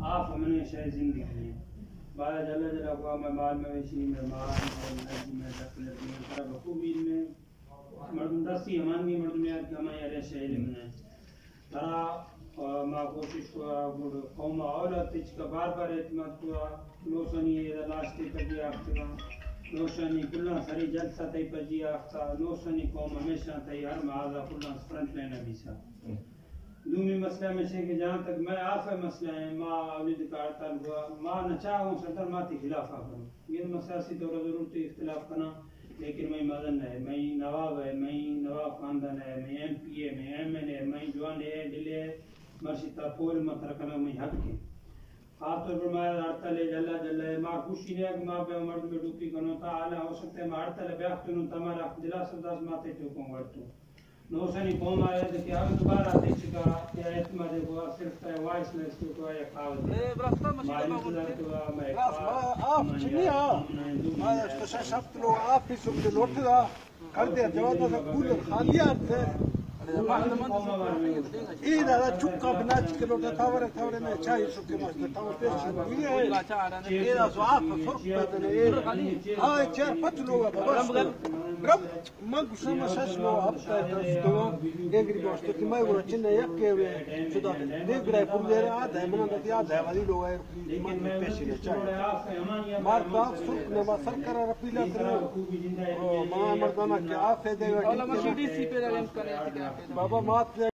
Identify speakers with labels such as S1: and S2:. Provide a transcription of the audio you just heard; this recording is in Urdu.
S1: آپ ہمیں شاید زندگی ہے بالا جل جلا کو میں مال مویشی میں مال میں تکلیف میں طرح بخوبی میں مردم دستی ہمانگی مردمیات کہ ہمیں ارے شاید میں ترا ما کوشش کو قوم اولاد تیچ کا بار بار اعتماد کو نوشانی لاشتی پجی آفتا نوشانی کلنا سری جلسہ تی پجی آفتا نوشانی قوم ہمیشہ تی ہر معاذہ کلنا فرنٹ لینا بیسا دومی مسئلہ میں سے کہ جہاں تک میں آفہ مسئلہ ہے ماں اولید کارتال ہوا ماں نہ چاہوں سلطر ماں تی خلافہ کروں یہ مسئلہ سی طور ضرورت اختلاف کرنا لیکن میں مدن ہے میں نواب ہے میں نواب خاندان ہے میں ایم پی ہے میں ایم ایل ہے میں جوان ہے دلے مرشدہ پول مترکنا میں حق کے خاص طور پر میں ارتلے جلا جلا ماں خوشی نہیں ہے کہ ماں پہ مرد میں ڈوکی کنو تا آلہ ہو سکتے ہیں میں ارتلے بیاختنوں تمہارا دلا سرداس ماتے ٹوکوں گڑتوں نوشانی قوم آیا تھا کہ اب دوبارہ آتے چکا یا اعتماد کو صرف وائس لیس کو آیا کھاوت میں انتظار کو میں
S2: آپ چنی میں شفت لو آپ بھی سب لوٹ دا کر دیا جواب دا کولر خالی آتے این دا چوکا بنا چکے لوٹ تھاورے میں چاہی سکے ماستے تھاور پیش یہ این دا آپ فرق پیدنے آئے چیر پت لوگا بابا رب ما گوشم شش لو هفته درستو اگری باشه که ما گوش چنه یک که شده دیگرای پولیره آده من دادی آده ولی لو ہے من پیشی چای مرد سرخ نما سرکار رپیلا کرو ما مردانه که آفه دیگه بابا مات